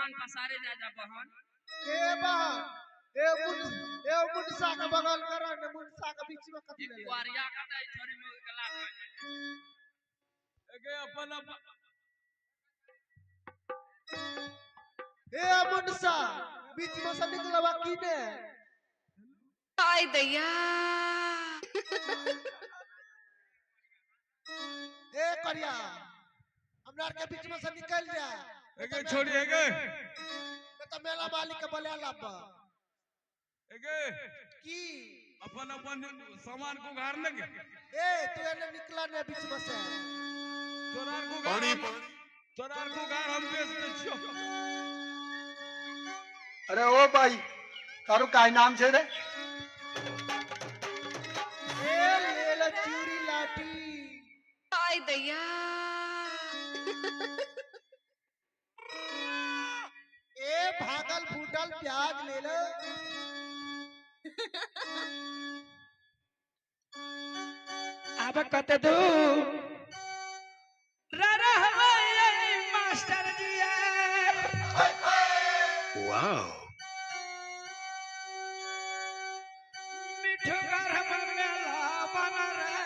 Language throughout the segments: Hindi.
बहन पसारे जा बहन ए बहन ए मुंडसा के बगल करो ने मुंडसा के बीच में कथि ले कुआरिया का दई छोरी में गला एके अपन ए मुंडसा बीच में से निकलवा की ने आई दैया ए करिया हमरा के बीच में से निकल जा एके छोड़िए के तो मेला मालिक के बोले लाबा एके की अपन अपन सामान को गारने के ए तू एने निकला ने बीच में से तोरार को गार हम बेच दे छियो। अरे ओ भाई तारो काय नाम छे रे ए ले ला चूरी लाठी आई दैया ए भागल फूटल प्याज ले लो अब कत दू मास्टर जी वाओ मिठू घर में मेला बना रे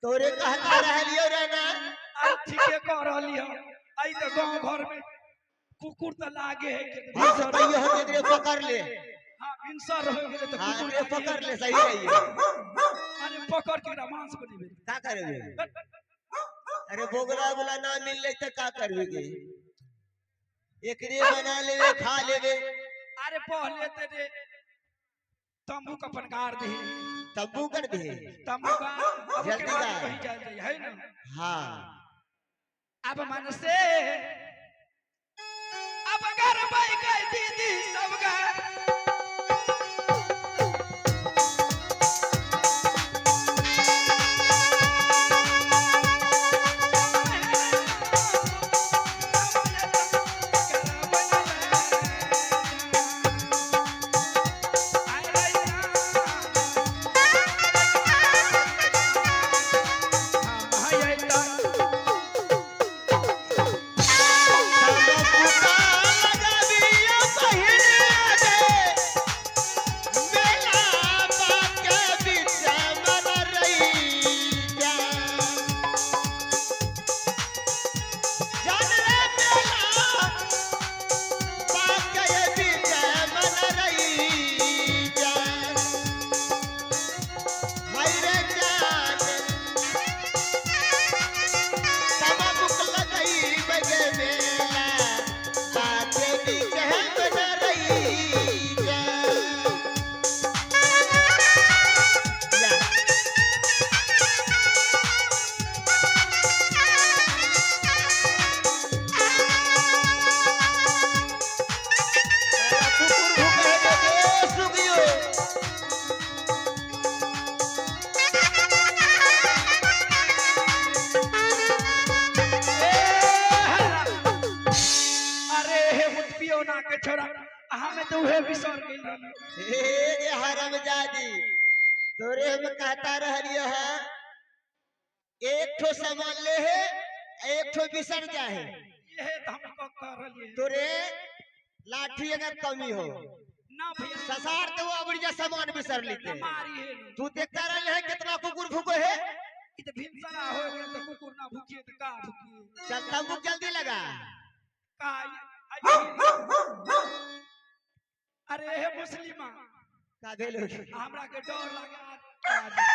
तोरे कहता रहलियो रे ना आई ठीके कह रहली है आई तो गांव घर में कुकुर त लागे है के भैया हम एकरे पकड़ ले हां इंसर हो गेले तो हां कुकुर एकरे पकड़ ले सही रही अरे पकड़ के रोमांस बनी का करबे अरे बोगला बोला ना मिलले त का करबे के एकरे बना लेवे खा लेवे अरे पहले ते रे तंबू का पनकार दे तब्बू कर दे तंबू का अब जल्दी के बाद जा। कहीं जाए है ना हां अब मन से अब घर भाई गए दीदी सब गए हमें तो उहे बिसर गइल रहनी। हे हरामजादी तोरे हम कहता रह रियो है एक ठो सामान ले है एक ठो बिसर जाए ये तो हम कह रहलिए तोरे लाठी अगर कमी हो ना भैया ससार तो वो बढ़िया सामान बिसर लेते मारी है तू देखता रह है कितना कुकुर भूको है इ तो भिनसरा हो गए तो कुकुर ना भूखिए तो का भूखिए चल तंबू जल्दी लगा का अरे हे मुस्लिमा का भेलो हमरा के डर लागे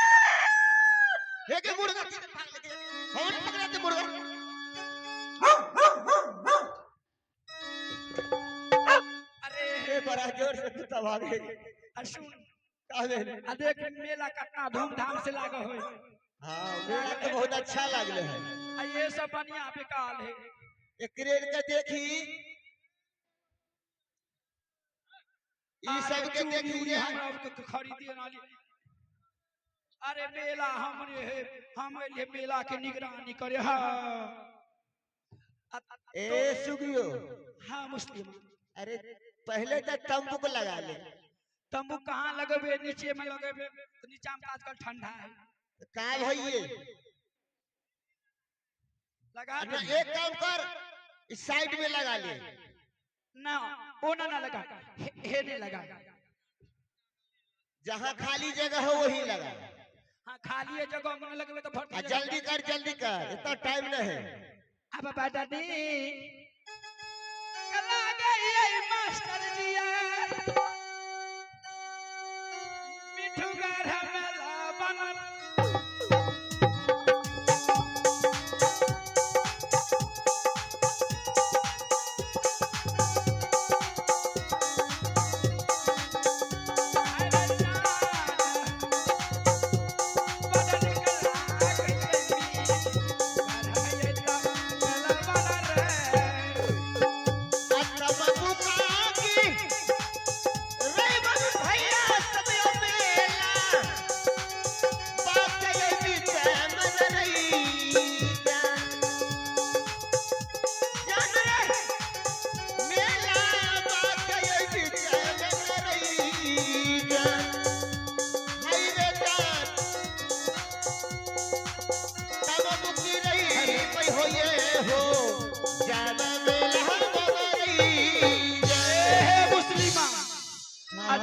हे के मुर्गा हम पकड़ते मुर्गा अरे हे बड़ा जोर से कुत्ता भागे सुन का भेलो आ देख मेला कितना धूमधाम से लागे होय हां मेरा तो बहुत अच्छा लागले है आ ये सब बढ़िया बेकाल है एकरे के देखी ई सब के देखी जे हमरा के खरीदे ना ली अरे मेला हमरे है हम ये मेला के निगरानी करे हां ए सुगियो हाँ मुस्लिम अरे पहले तो तंबू को लगा ले तंबू कहाँ लगेबे नीचे में लगेबे तो नीचा में आजकल ठंडा है का भइए लगा ना दे। एक काम कर इस साइड में लगा ले ना वो ना लगा हे नहीं लगा जहाँ खाली जगह हो वही लगा हाँ खाली है जगह में लगेबे तो भर जल्दी कर इतना टाइम नहीं है अब बेटा दी कला गई मास्टर जिया मिठू गाढ़ मेला बनल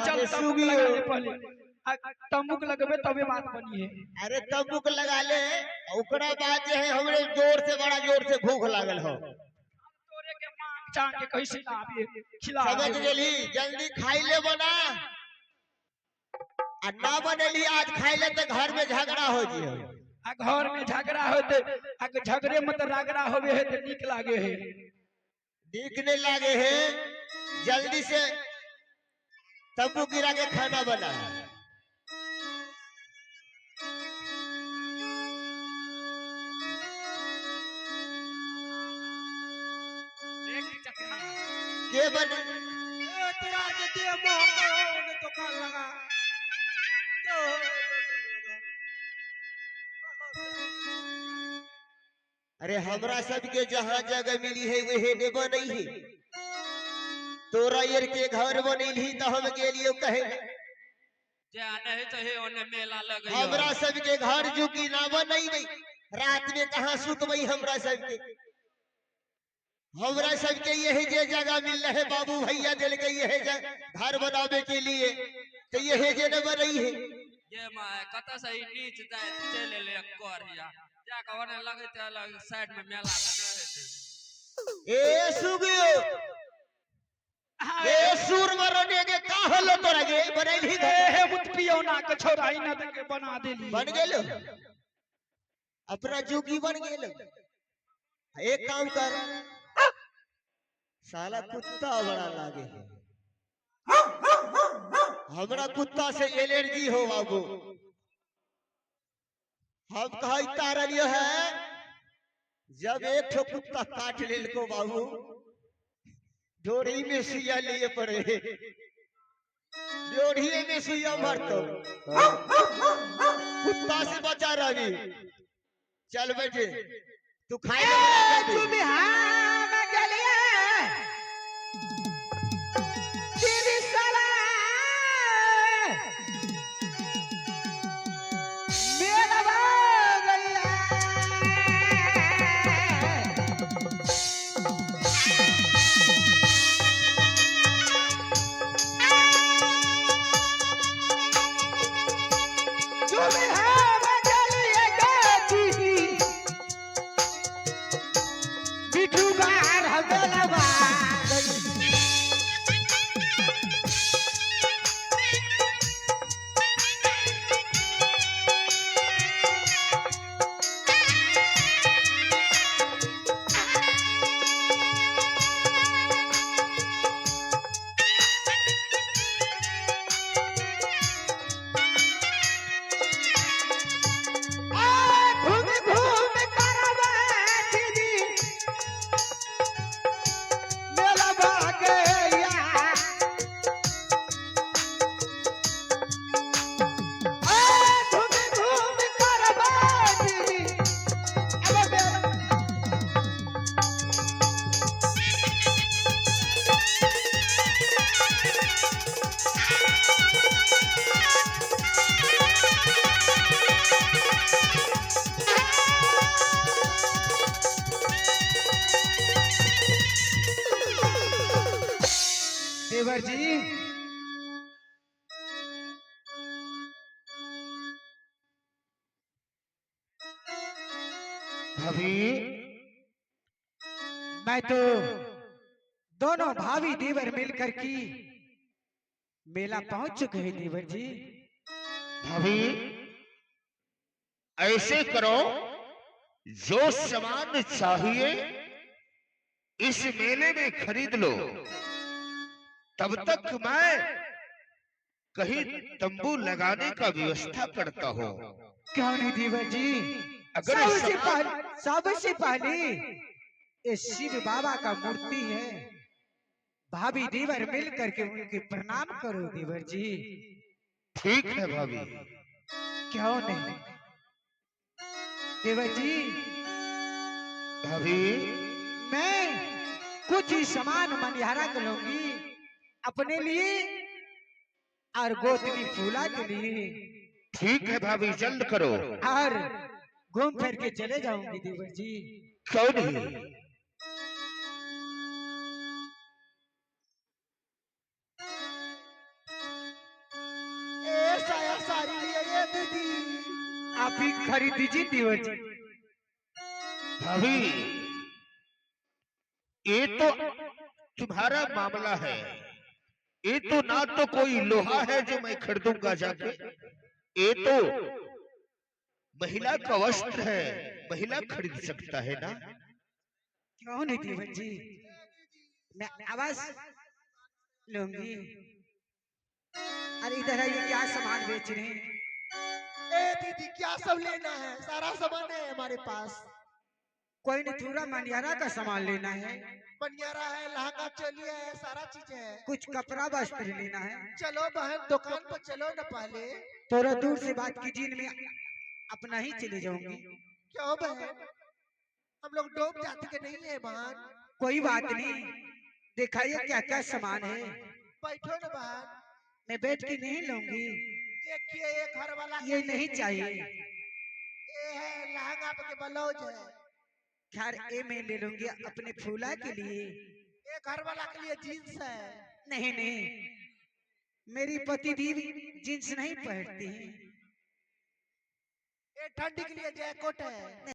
चल तंबू लगा ले पहले तंबू लगेबे तबे बात बनी है अरे तंबू लगा ले ओकरा बाद जे है हमरे जोर से बड़ा जोर से भूख लागल हो तोरे के मांग चांग के कैसे ना आबे खिला समझ गेली जल्दी खाई ले बना आ ना बनेली आज खाई ले तो घर में झगड़ा हो जी आ घर में झगड़ा होते आ झगड़े में तो रगड़ा होवे है तो नीक लागे है दिखने लागे है जल्दी से तंबू गिरा के खाना बना के बन तेरा के दे मोह तो काल लगा अरे हमरा सबके जहाँ जगह मिली है वही ने बनई है तोरा यार के घर बनैली तो हम गेलियो कहे जाने है तो हे ओने मेला लगे हमरा सबके घर जुकी ना बनई नहीं रात में कहाँ सुतबई हमरा सबके यही जे जगह मिल रहे बाबू भैया दिल के यही घर बनावे के लिए तो यही जे न बनई है ये माय कत से ही नीच जाए चले ले कोरिया जाके ओने लगे ते अलग साइड में मेला लगे ए सुगियो ए सूर मरने के का हलो तोरा गे बनैली हे मुत पियो ना के छोड़ा ही ना के बना देली बन गेलो अपना जुगी बन गेलो एक काम कर साला कुत्ता बड़ा लागे है हमरा कुत्ता से एलर्जी हो बाबू हम कहता रहियो है जब एक ठो कुत्ता काट लेल को बाबू डोरी में सुइया लिए पड़े डोरी में सुइया भरतो कुत्ता से बचा रही चल बेटे तू खाए बिठू बार हवेलवा देवर जी भाभी मैं तो दोनों भाभी देवर मिलकर की मेला पहुंच चुके हैं देवर जी। भाभी ऐसे करो, जो सामान चाहिए इस मेले में खरीद लो, तब तक मैं कहीं तंबू लगाने का व्यवस्था करता हूँ। क्यों नहीं देवर जी, अगर सबसे पहले ये शिव बाबा का मूर्ति है, भाभी देवर मिल करके उनके प्रणाम करो देवर जी। ठीक है भाभी। क्यों नहीं देवर जी, भाभी मैं कुछ ही सामान मनिहारा कर लूंगी अपने लिए और गोतनी फूला के लिए। ठीक है भाभी, जल्द करो। और घूम फिर के चले जाऊंगी देवर जी। क्यों नहीं? साया सारी ये दीदी आप ही खरीद दीजिए देवर जी। भाभी ये तो तुम्हारा मामला है, ये तो ना तो कोई लोहा है जो मैं खरीदूंगा जाके, ये तो महिला का वस्त्र है, महिला खरीद सकता है ना। क्यों नहीं देवर जी, मैं आवाज लूंगी। अरे इधर है, ये क्या सामान बेच रहे हैं? ए दीदी क्या सब लेना है? सारा सामान है हमारे पास। कोई नहीं, थोड़ा मनियारा का सामान लेना है, बनियारा है, लहंगा चोलिया है, सारा चीज है। कुछ कपड़ा वस्त्र लेना है। चलो बहन दुकान पर चलो न पहले। थोड़ा दूर से बात कीजिए, मैं अपना ही चले जाऊंगी। क्यों बहन, हम लोग डूब जाते के नहीं है बहन? कोई बात नहीं, दिखाइए क्या क्या सामान है। बैठो न बहन। मैं बैठ के नहीं लूंगी, देखिए ये घर वाला ये नहीं चाहिए। ये है लहंगा के ब्लाउज है। खैर ये मैं ले लूंगी अपने फूला के लिए। ये घर वाला के लिए जींस है। नहीं नहीं, मेरी पति देवी जींस नहीं पहनती है। ये ठंडी के लिए जैकेट है।